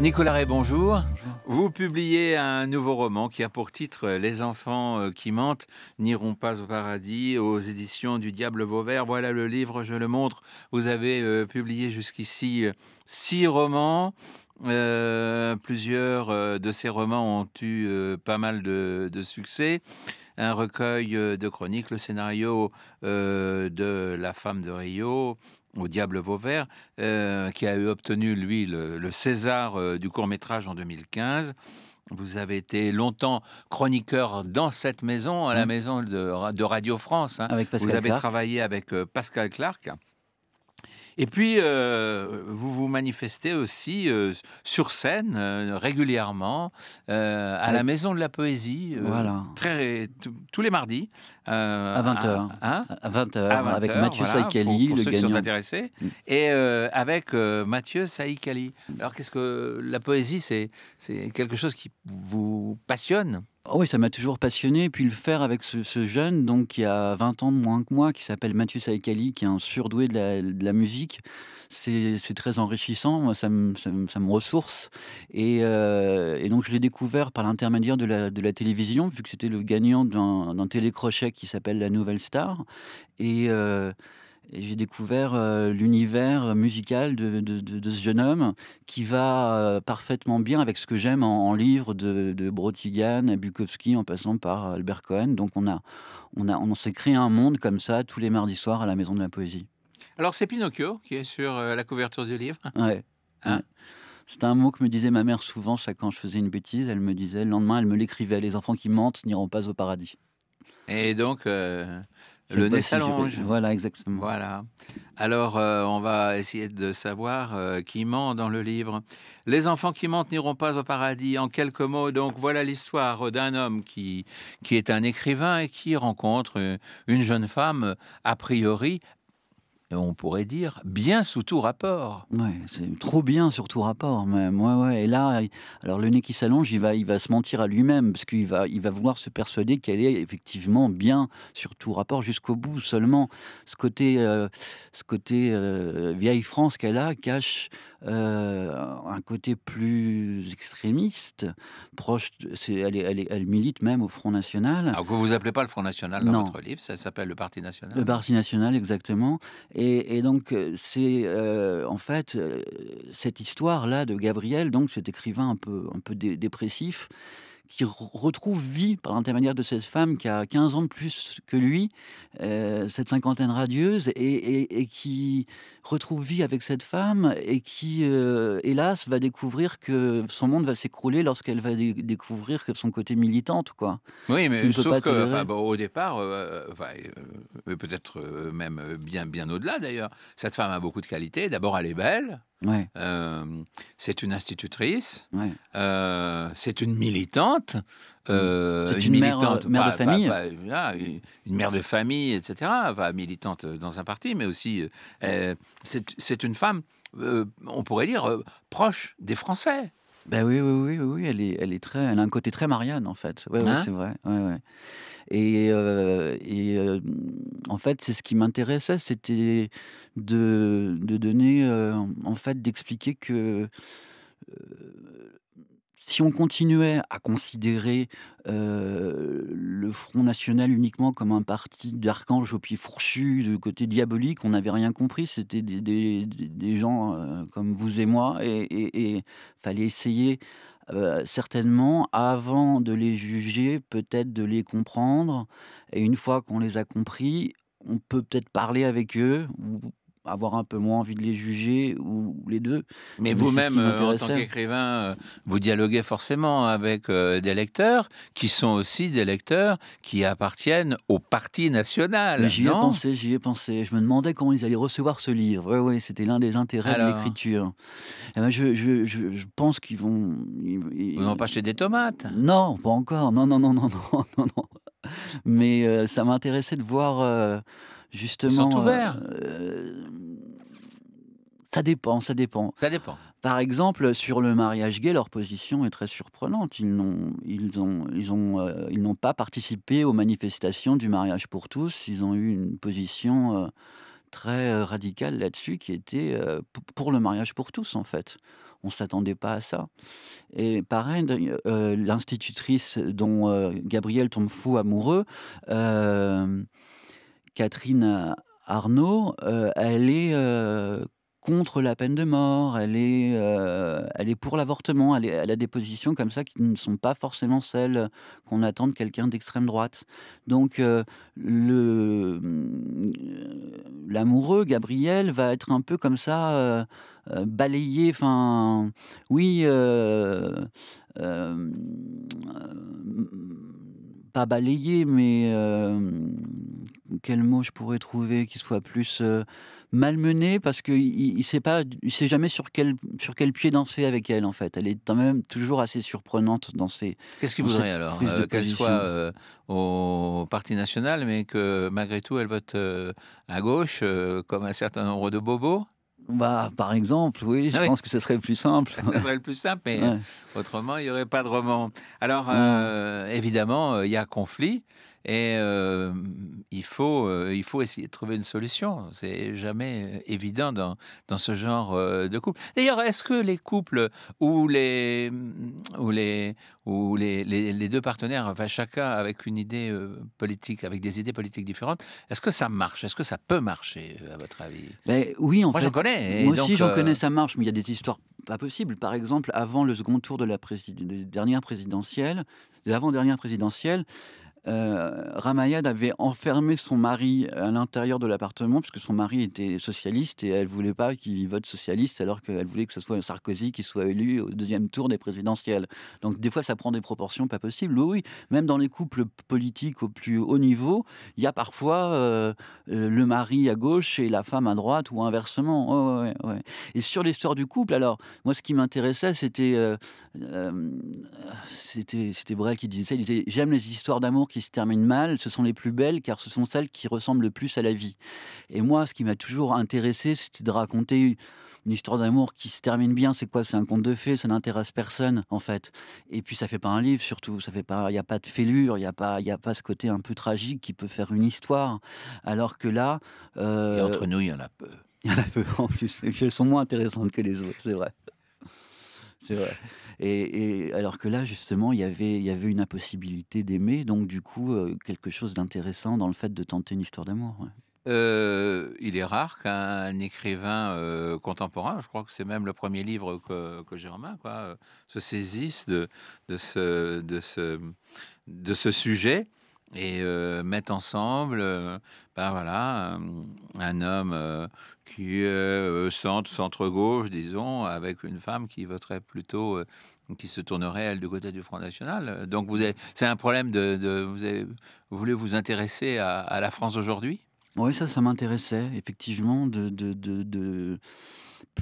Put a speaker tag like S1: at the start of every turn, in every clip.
S1: Nicolas Ray, bonjour.
S2: Bonjour.
S1: Vous publiez un nouveau roman qui a pour titre Les enfants qui mentent n'iront pas au paradis aux éditions du Diable Vauvert. Voilà le livre, je le montre. Vous avez publié jusqu'ici 6 romans. Plusieurs de ces romans ont eu pas mal de succès. Un recueil de chroniques, le scénario de La femme de Rio, au Diable Vauvert, qui a obtenu, lui, le César du court-métrage en 2015. Vous avez été longtemps chroniqueur dans cette maison, à la maison de Radio France. Hein.
S2: Avec Pascal
S1: Vous avez
S2: Clark.
S1: travaillé avec Pascal Clark. Et puis, vous vous manifestez aussi sur scène régulièrement à la Maison de la Poésie,
S2: Voilà.
S1: tous les mardis.
S2: À 20h.
S1: Hein,
S2: À 20h,
S1: à 20
S2: avec
S1: heures,
S2: Mathieu
S1: voilà,
S2: Saïkali,
S1: pour
S2: le
S1: ceux qui sont
S2: gagnant.
S1: intéressés, et avec Mathieu Saïkali. Alors, qu'est-ce que la poésie, c'est quelque chose qui vous passionne?
S2: Oh oui, ça m'a toujours passionné. Et puis le faire avec ce jeune, donc qui a 20 ans de moins que moi, qui s'appelle Mathieu Saïkali, qui est un surdoué de la musique, c'est très enrichissant. Moi, ça me ressource. Et donc je l'ai découvert par l'intermédiaire de la télévision, vu que c'était le gagnant d'un télécrochet qui s'appelle La Nouvelle Star. Et j'ai découvert l'univers musical de ce jeune homme qui va parfaitement bien avec ce que j'aime en livres de Brotigan à Bukowski en passant par Albert Cohen. Donc on s'est créé un monde comme ça tous les mardis soirs à la Maison de la Poésie.
S1: Alors, c'est Pinocchio qui est sur la couverture du livre.
S2: Ouais,
S1: Hein?
S2: ouais. C'était un mot que me disait ma mère souvent, chaque quand je faisais une bêtise. Elle me disait, le lendemain, elle me l'écrivait: les enfants qui mentent n'iront pas au paradis.
S1: Et donc,
S2: Je
S1: le
S2: sais
S1: nez
S2: pas si
S1: s'allonge.
S2: Voilà, exactement.
S1: Voilà. Alors, on va essayer de savoir qui ment dans le livre. Les enfants qui mentent n'iront pas au paradis. En quelques mots, donc, voilà l'histoire d'un homme qui est un écrivain et qui rencontre une jeune femme, a priori, on pourrait dire, bien sous tout rapport.
S2: Ouais, c'est trop bien sur tout rapport même. Ouais, ouais. Et là, alors le nez qui s'allonge, il va se mentir à lui-même parce qu'il il va vouloir se persuader qu'elle est effectivement bien sur tout rapport jusqu'au bout. Seulement, ce côté vieille France qu'elle a cache un côté plus extrémiste, proche. Elle milite même au Front National.
S1: Alors que vous appelez pas le Front National dans
S2: Non.
S1: votre livre, ça s'appelle le Parti National.
S2: Le Parti national, exactement. Et donc, c'est en fait cette histoire-là de Gabriel, donc cet écrivain un peu dépressif, qui retrouve vie par l'intermédiaire de cette femme qui a 15 ans de plus que lui, cette cinquantaine radieuse, et qui retrouve vie avec cette femme, et qui, hélas, va découvrir que son monde va s'écrouler lorsqu'elle va découvrir que son côté militante, quoi,
S1: Oui,
S2: qui
S1: mais
S2: ne peut
S1: sauf
S2: pas
S1: que, enfin,
S2: tolérer.
S1: bon, au départ, peut-être même bien au-delà d'ailleurs, cette femme a beaucoup de qualités. D'abord, elle est belle,
S2: Ouais,
S1: c'est une institutrice,
S2: ouais.
S1: c'est une militante,
S2: C'est une mère de famille.
S1: voilà, une mère de famille, etc. Enfin, militante dans un parti, mais aussi, c'est une femme, on pourrait dire, proche des Français.
S2: Ben oui, oui, oui, oui, oui, elle est elle a un côté très Marianne, en fait. Ouais, ouais,
S1: Hein?
S2: c'est vrai. Ouais, ouais. En fait, c'est ce qui m'intéressait, c'était de donner, en fait, d'expliquer que, si on continuait à considérer, le Front national uniquement comme un parti d'archanges aux pieds fourchus, de côté diabolique, on n'avait rien compris. C'était des gens, comme vous et moi, et fallait essayer, certainement, avant de les juger, peut-être de les comprendre, et une fois qu'on les a compris, on peut peut-être parler avec eux ou avoir un peu moins envie de les juger, ou les 2.
S1: Mais
S2: Mais c'est ce
S1: vous-même,
S2: qui
S1: en tant
S2: m'intéressait.
S1: qu'écrivain, vous dialoguez forcément avec des lecteurs qui sont aussi des lecteurs qui appartiennent au Parti
S2: Mais
S1: national, non?
S2: j'y ai pensé. Je me demandais comment ils allaient recevoir ce livre. Ouais, ouais, c'était l'un des intérêts de
S1: Alors,
S2: l'écriture. Et ben, je pense qu'ils vont
S1: vous n'avez pas acheté des tomates?
S2: non, pas encore. Non, non, non, non, non, non, non. Mais ça m'intéressait de voir,
S1: Ils sont
S2: justement,
S1: ouverts?
S2: ça dépend, ça dépend.
S1: Ça dépend.
S2: Par exemple, sur le mariage gay, leur position est très surprenante. Ils n'ont pas participé aux manifestations du mariage pour tous. Ils ont eu une position très radical là-dessus, qui était pour le mariage pour tous, en fait. On ne s'attendait pas à ça. Et pareil, l'institutrice dont Gabriel tombe fou amoureux, euh, Catherine Arnaud, elle est contre la peine de mort, elle est pour l'avortement, elle a des positions comme ça qui ne sont pas forcément celles qu'on attend de quelqu'un d'extrême droite. Donc l'amoureux, Gabriel, va être un peu comme ça, balayé, enfin, oui, hem, pas balayé, mais quel mot je pourrais trouver qui soit plus, malmené parce qu'il sait pas il sait jamais sur quel pied danser avec elle, en fait. Elle est quand même toujours assez surprenante
S1: Qu'est-ce qu'il
S2: dans cette
S1: voudrait alors?
S2: prise de
S1: Qu'elle soit,
S2: position.
S1: au Parti national, mais que malgré tout elle vote, à gauche, comme un certain nombre de bobos?
S2: Bah, par exemple, oui,
S1: Ah
S2: je
S1: oui,
S2: pense que ce serait plus simple.
S1: ça serait le plus simple, mais
S2: Ouais,
S1: autrement il y aurait pas de roman. Alors,
S2: non.
S1: évidemment, il y a conflit et il faut essayer de trouver une solution. C'est jamais, évident dans ce genre, de couple. D'ailleurs, est-ce que les couples où les 2 partenaires, enfin chacun avec une idée, politique, avec des idées politiques différentes, est-ce que ça marche? Est-ce que ça peut marcher, à votre avis?
S2: Beh, oui, en
S1: Moi, j'en
S2: fait,
S1: connais et
S2: moi aussi
S1: donc
S2: j'en connais, ça marche, mais il y a des histoires pas possibles. Par exemple, avant le second tour de la des dernières présidentielles, de l'avant-dernière présidentielle, Ramayad avait enfermé son mari à l'intérieur de l'appartement, puisque son mari était socialiste et elle voulait pas qu'il vote socialiste, alors qu'elle voulait que ce soit Sarkozy qui soit élu au deuxième tour des présidentielles. Donc des fois, ça prend des proportions pas possibles. Oui, oui, même dans les couples politiques au plus haut niveau, il y a parfois, le mari à gauche et la femme à droite ou inversement. Ouais, ouais, ouais, ouais. Et sur l'histoire du couple, alors, moi, ce qui m'intéressait, hem, c'était Brel qui disait ça, il disait: «J'aime les histoires d'amour qui se terminent mal, ce sont les plus belles car ce sont celles qui ressemblent le plus à la vie». Et moi, ce qui m'a toujours intéressé, c'était de raconter une histoire d'amour qui se termine bien. C'est quoi? C'est un conte de fées, ça n'intéresse personne, en fait. Et puis ça fait pas un livre surtout, ça fait pas il y a pas de fêlure, il y a pas ce côté un peu tragique qui peut faire une histoire. Alors que là,
S1: et
S2: heu,
S1: entre nous, il y en a peu.
S2: il y en a peu en plus et puis elles sont moins intéressantes que les autres, c'est vrai. C'est vrai. Et alors que là, justement, il y avait une impossibilité d'aimer, donc du coup, quelque chose d'intéressant dans le fait de tenter une histoire d'amour, ouais.
S1: Il est rare qu'un écrivain, contemporain, je crois que c'est même le premier livre que j'ai en main quoi, se saisisse de ce de ce, de ce sujet et mette ensemble, ben voilà, un homme, qui est, centre-gauche disons, avec une femme qui voterait plutôt, qui se tournerait elle du côté du Front national. Donc vous avez c'est un problème vous voulez vous intéresser à la France d'aujourd'hui?
S2: Oui, ça m'intéressait effectivement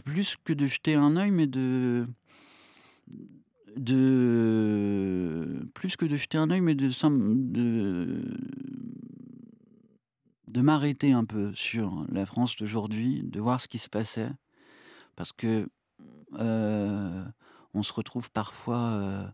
S2: plus que de jeter un œil, mais de plus que de jeter un œil, mais de m'arrêter un peu sur la France d'aujourd'hui, de voir ce qui se passait. Parce que, heu, on se retrouve parfois,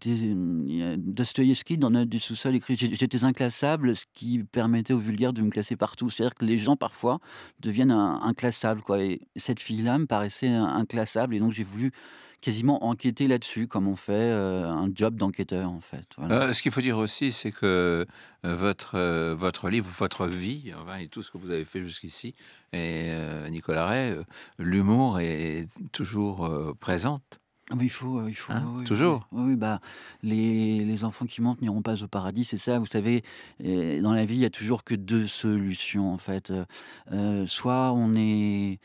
S2: il y a Dostoïevski dans Notes du sous-sol écrit: J'étais inclassable», ce qui permettait aux vulgaires de me classer partout. C'est-à-dire que les gens parfois deviennent inclassables, quoi, et cette fille-là me paraissait inclassable et donc j'ai voulu quasiment enquêter là-dessus comme on fait, un job d'enquêteur, en fait, voilà.
S1: Ce qu'il faut dire aussi, c'est que, votre livre, votre vie, enfin et tout ce que vous avez fait jusqu'ici et Nicolas Ray, l'humour est toujours, présente,
S2: Oui, il faut,
S1: hein?
S2: oui, oui, oui,
S1: Toujours?
S2: oui, oui, bah, les enfants qui mentent n'iront pas au paradis, c'est ça, vous savez? Dans la vie, il y a toujours que 2 solutions, en fait, soit on est,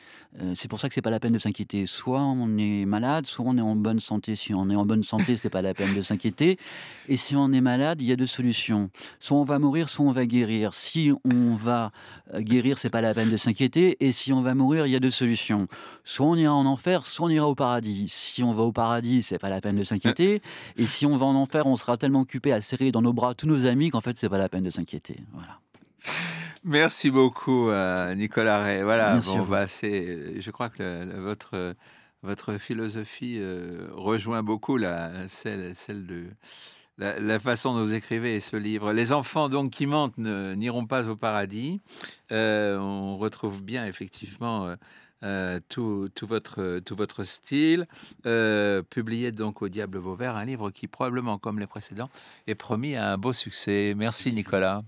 S2: c'est pour ça que c'est pas la peine de s'inquiéter. Soit on est malade, soit on est en bonne santé. Si on est en bonne santé, c'est pas la peine de s'inquiéter et si on est malade, il y a 2 solutions. Soit on va mourir, soit on va guérir. Si on va, guérir, c'est pas la peine de s'inquiéter et si on va mourir, il y a 2 solutions. Soit on ira en enfer, soit on ira au paradis. Si on va au paradis, c'est pas la peine de s'inquiéter et si on va en enfer, on sera tellement occupé à serrer dans nos bras tous nos amis qu'en fait, c'est pas la peine de s'inquiéter. Voilà.
S1: Merci beaucoup, Nicolas Ray. Voilà,
S2: Merci
S1: bon,
S2: à vous.
S1: bah, je crois que votre philosophie, rejoint beaucoup celle la façon dont vous écrivez ce livre. Les enfants donc qui mentent n'iront pas au paradis. On retrouve bien effectivement tout votre style, publié donc au Diable Vauvert, un livre qui probablement, comme les précédents, est promis à un beau succès. Merci
S2: Merci.
S1: Nicolas.